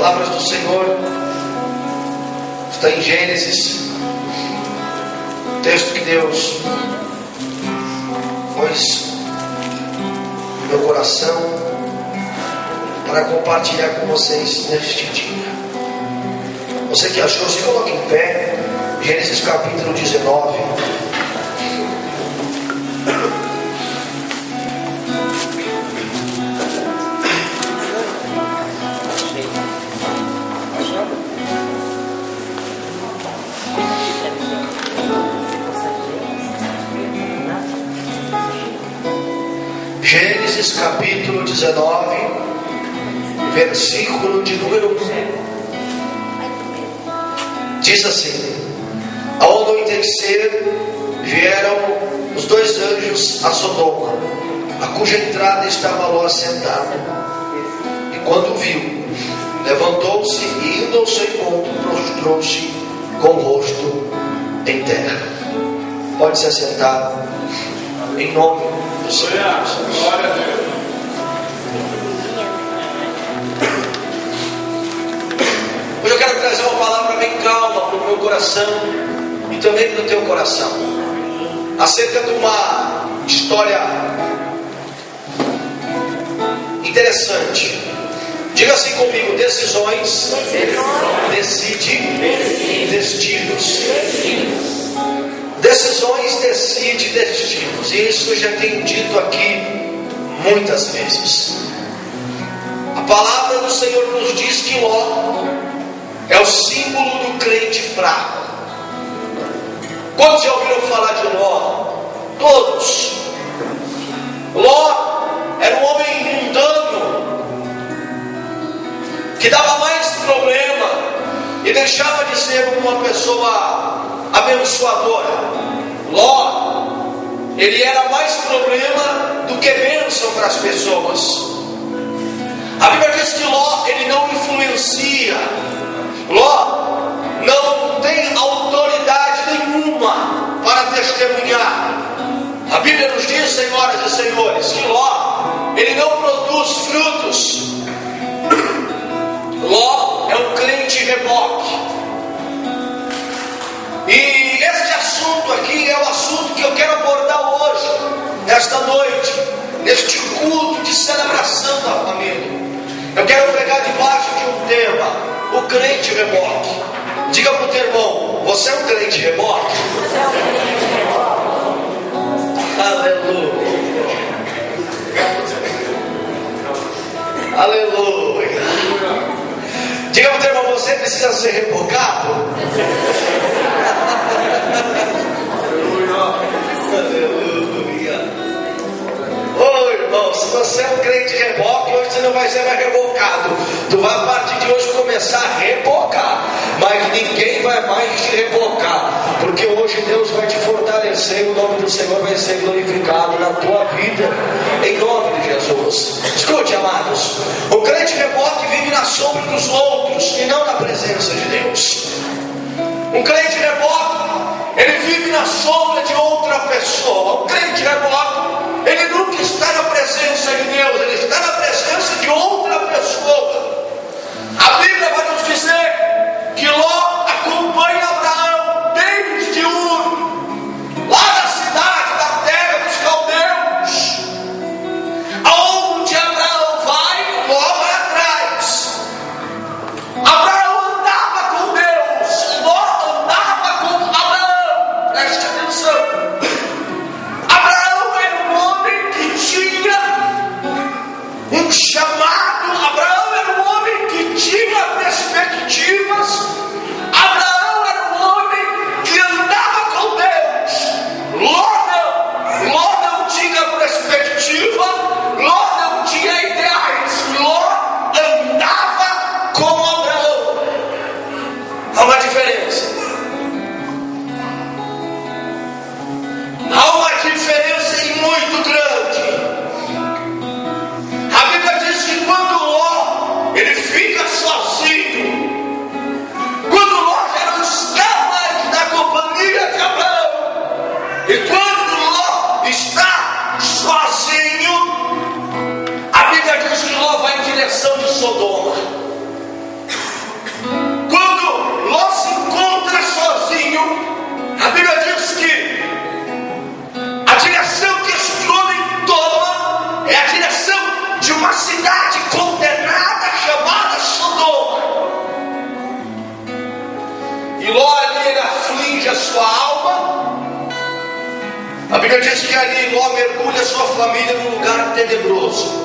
palavras do Senhor está em Gênesis, texto que Deus pôs no meu coração para compartilhar com vocês neste dia. Você que achou, se coloque em pé. Gênesis capítulo 19. Gênesis capítulo 19, versículo de número 1. Diz assim: ao anoitecer vieram os dois anjos a Sodoma, a cuja entrada estava Ló assentado. E quando viu, levantou-se e, indo ao seu encontro, prostrou-se com o rosto em terra. Pode se assentar em nome do Senhor Jesus. Glória a Deus. Hoje eu quero trazer uma palavra bem calma para o meu coração e também para o teu coração, acerca de uma história interessante. Diga assim comigo: decisões, decide destinos. Decisões decide destinos. E isso eu já tenho dito aqui muitas vezes. A palavra do Senhor nos diz que Ló é o símbolo do crente fraco. Quantos já ouviram falar de Ló? Todos. Ló era um homem mundano, que dava mais problema e deixava de ser uma pessoa abençoadora. Ló, ele era mais problema do que bênção para as pessoas. A Bíblia diz que Ló, ele não influencia. Ló não tem autoridade nenhuma para testemunhar. A Bíblia nos diz, senhoras e senhores, que Ló, ele não produz frutos. Ló é um crente reboque. E este assunto aqui é o assunto que eu quero abordar hoje, esta noite, neste culto de celebração da família. Eu quero pregar debaixo de um tema: o crente reboque. Diga para o teu irmão: você é um crente reboque? Aleluia. Aleluia. Diga para o teu irmão: você precisa ser rebocado? Aleluia. Ô irmão, se você é um crente reboque, hoje você não vai ser mais rebocado. Tu vai a partir de hoje começar a rebocar, mas ninguém vai mais te rebocar, porque hoje Deus vai te fortalecer. O nome do Senhor vai ser glorificado na tua vida, em nome de Jesus. Escute, amados, o crente reboque vive na sombra dos outros e não na presença de Deus. Um crente reboque, ele vive na sombra de outra pessoa. Um crente reboque, ele nunca está na presença de Deus, ele está na presença de outra pessoa. A Bíblia vai nos dizer que Ló acompanha Abraão desde Ur, lá da cidade, da terra dos caldeus. Aonde Abraão vai, Ló vai atrás. Abraão andava com Deus, Ló andava com Abraão. Preste atenção. Abraão sua alma. A Bíblia diz que ali Ló mergulha sua família num lugar tenebroso.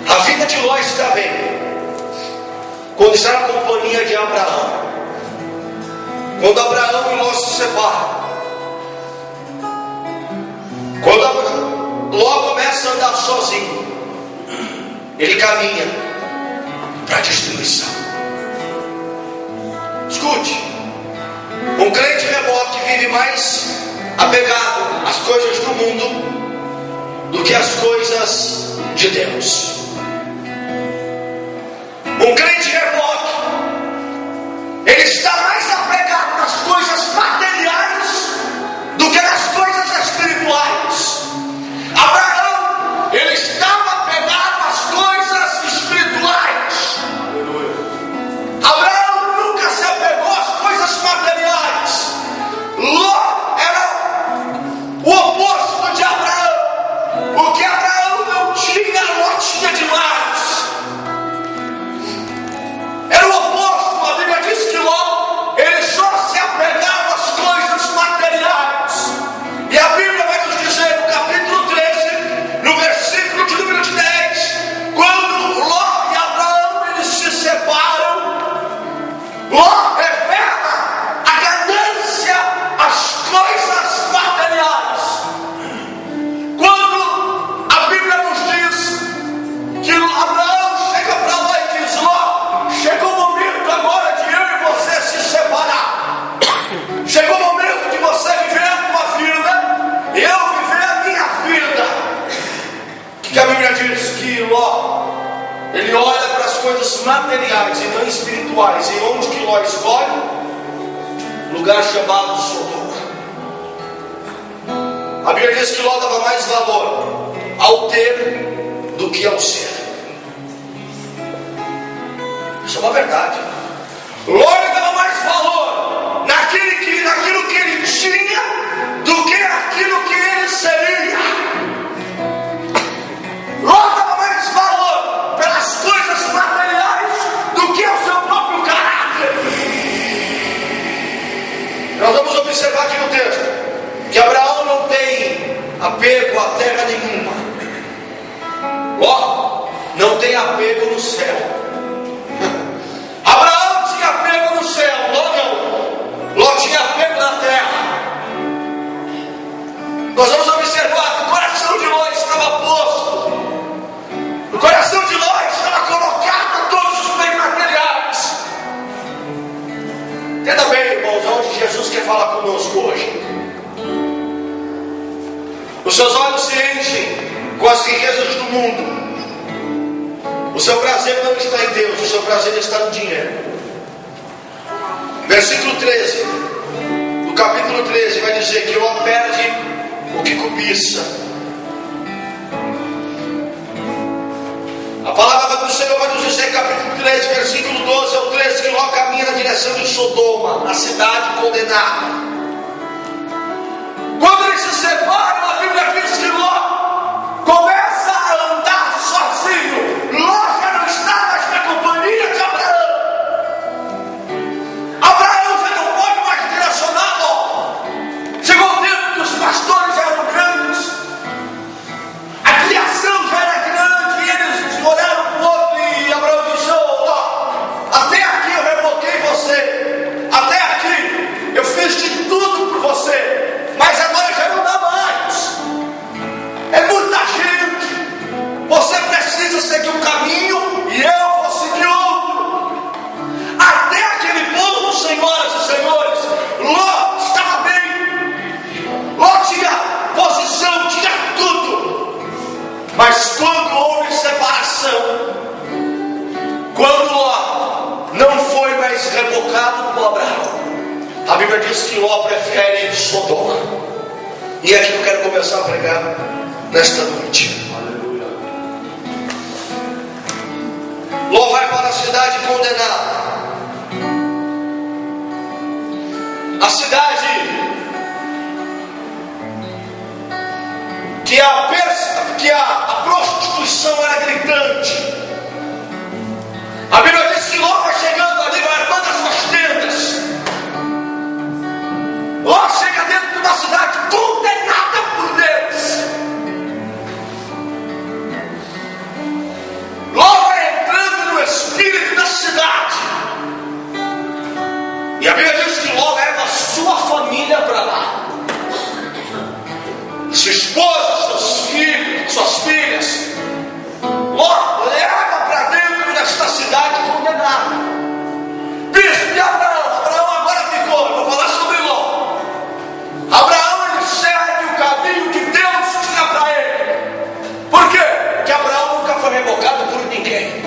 A vida de Ló está bem quando está na companhia de Abraão. Quando Abraão e Ló se separam, quando Ló começa a andar sozinho, ele caminha para a destruição. Escute, um crente rebote vive mais apegado às coisas do mundo do que às coisas de Deus. Um crente rebote, ele está mais apegado nas coisas materiais do que nas coisas espirituais. Abraão, ele estava apegado às coisas espirituais. Abraão nunca se apegou às coisas materiais. Ló era o oposto de Abraão. O que Abraão não tinha, Ló tinha demais. Era o oposto. A Bíblia diz que Ló, ele só se apegava às coisas materiais. E a Bíblia vai nos dizer no capítulo 13, no versículo de número 10, quando Ló e Abraão eles se separam, Ló revela a ganância às coisas materiais. Quando a Bíblia nos diz que Abraão chega para Ló e diz: Ló, chegou o momento agora de eu e você se separar. Chegou o momento de você viver a tua vida e eu viver a minha vida. Que a Bíblia diz que Ló, ele olha para as coisas materiais e não espirituais. E onde que Ló escolhe? Lugar chamado Sodoma. A Bíblia diz que Ló dava mais valor ao ter do que ao ser. Isso é uma verdade. Ló dava mais valor naquilo que ele tinha do que aquilo que ele seria. Ló dava mais valor pelas coisas materiais do que ao seu próprio caráter. Nós vamos observar aqui no texto que Abraão não tem apego a terra nenhuma. Ló não tem apego no céu. Abraão tinha apego no céu, Ló não. Ló tinha apego na terra. Nós vamos observar que o coração de Ló estava posto. O coração de Ló estava colocado a todos os bens materiais. Entenda bem, irmãos, onde Jesus quer falar conosco hoje. Os seus olhos se enchem com as riquezas do mundo. O seu prazer não está em Deus, o seu prazer está no dinheiro. Versículo 13 do capítulo 13 vai dizer que Ló perde o que cobiça. A palavra do Senhor vai nos dizer, capítulo 13, versículo 12 ao 13, que Ló caminha na direção de Sodoma, a cidade condenada. Quando eles se separam, a Bíblia diz que Ló começa a andar sozinho. Ló já não está mais na companhia de Abraão. Abraão já não pode mais direcionar Ló. Chegou o tempo que os pastores eram grandes, a criação já era grande, e eles olharam para o outro e Abraão disse: oh, Ló, até aqui eu reboquei você, até aqui eu fiz de tudo por você, mas agora já não dá mais. É muita gente. Você precisa seguir um caminho e eu vou seguir outro. Até aquele ponto, senhoras e senhores, Ló estava bem. Ló tinha posição, tinha tudo. Mas quando houve separação, quando Ló não foi mais rebocado por Abraão, a Bíblia diz que Ló prefere Sodoma. E é aqui que eu quero começar a pregar nesta noite. Ló vai para a cidade condenada. A cidade que a prostituição era gritante. A Bíblia diz que Ló vai chegando ali, vai armando as suas tendas. diz que Ló leva a sua família para lá. Sua esposa, seus filhos, suas filhas. Ló leva para dentro desta cidade condenada. Bispo de Abraão. Abraão agora ficou. Eu vou falar sobre Ló. Abraão, ele segue o caminho que Deus tinha para ele. Por quê? Porque Abraão nunca foi revocado por ninguém.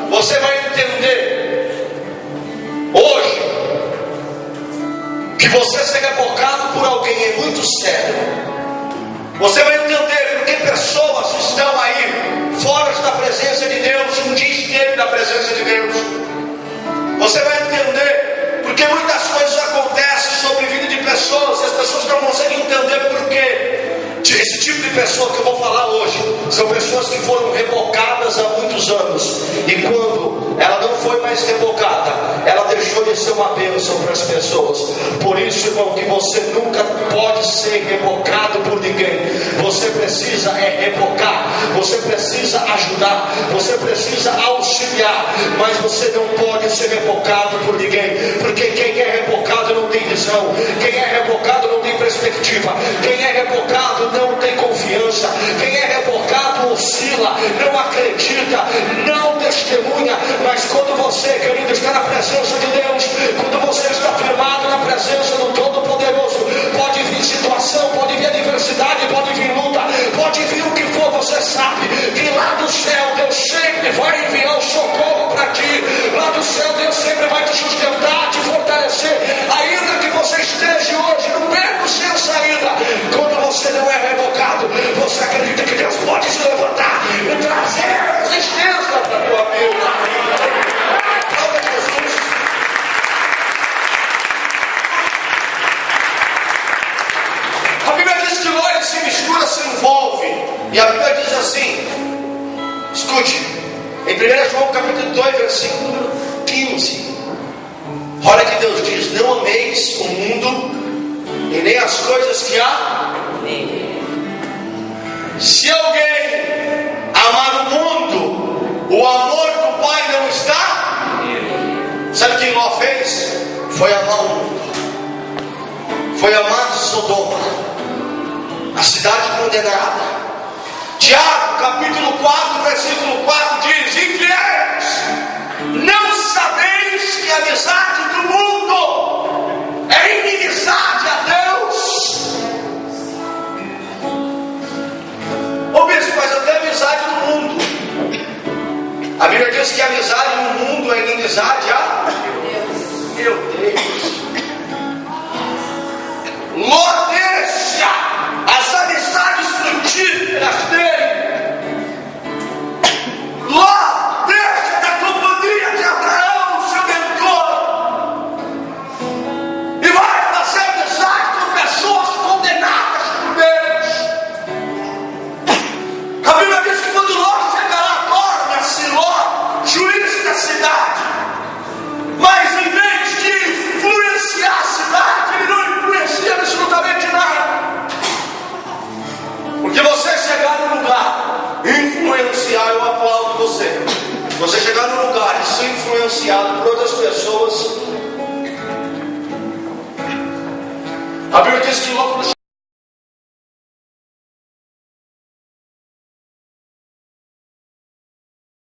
Você vai entender hoje que você ser revocado por alguém é muito sério. Você vai entender porque pessoas estão aí fora da presença de Deus, um dia esteve na presença de Deus. Você vai entender porque muitas coisas acontecem sobre a vida de pessoas e as pessoas não conseguem entender por quê. Esse tipo de pessoa que eu vou falar hoje são pessoas que foram revocadas há muitos anos, e quando ela não foi mais revocada, ela deixou de ser uma bênção para as pessoas. Por isso, irmão, que você nunca pode ser revocado por ninguém. Você precisa revocar, você precisa ajudar, você precisa auxiliar, mas você não pode ser revocado por ninguém, porque quem é revocado não tem visão, quem é revocado não tem perspectiva, quem é revocado não tem confiança, quem é revocado oscila, não acredita, não testemunha. Mas quando você, querido, está na presença de Deus, quando você está firmado na presença do Todo-Poderoso, pode vir situação, pode vir adversidade, pode vir luta, pode vir o que for, você sabe que lá do céu Deus sempre vai enviar o socorro para ti. Lá do céu Deus sempre vai te sustentar, te fortalecer, ainda que você esteja hoje no beco sem saída. Quando você não é revocado, você acredita que Deus pode se levantar e trazer resistência para a tua vida. A Bíblia diz que Ló se mistura, se envolve. E a Bíblia diz assim, escute, em 1 João capítulo 2, versículo 15. Olha que Deus diz: não ameis o mundo e nem as coisas que há. Se alguém amar o mundo, o amor do Pai não está. Sabe o que Ló fez? Foi amar o mundo, foi amar Sodoma, a cidade condenada. Tiago capítulo 4, versículo 4 diz: infiéis, não sabeis que a amizade do mundo é inimizade a Deus? Ô bispo, mas até a amizade do mundo, a Bíblia diz que a amizade no mundo é inimizade a Deus. Meu Deus. Ló deixa as amizades frutíferas dele. Ló deixa da companhia de Abraão, seu mentor, e vai fazer amizade com pessoas condenadas por Deus. A Bíblia diz que quando Ló chega lá, torna-se Ló juiz da cidade. Mas em vez de influenciar a cidade, ele não influencia absolutamente nada. Porque você chegar no lugar e influenciar, eu aplaudo você. Você chegar no lugar e ser influenciado por outras pessoas. A Bíblia diz que logo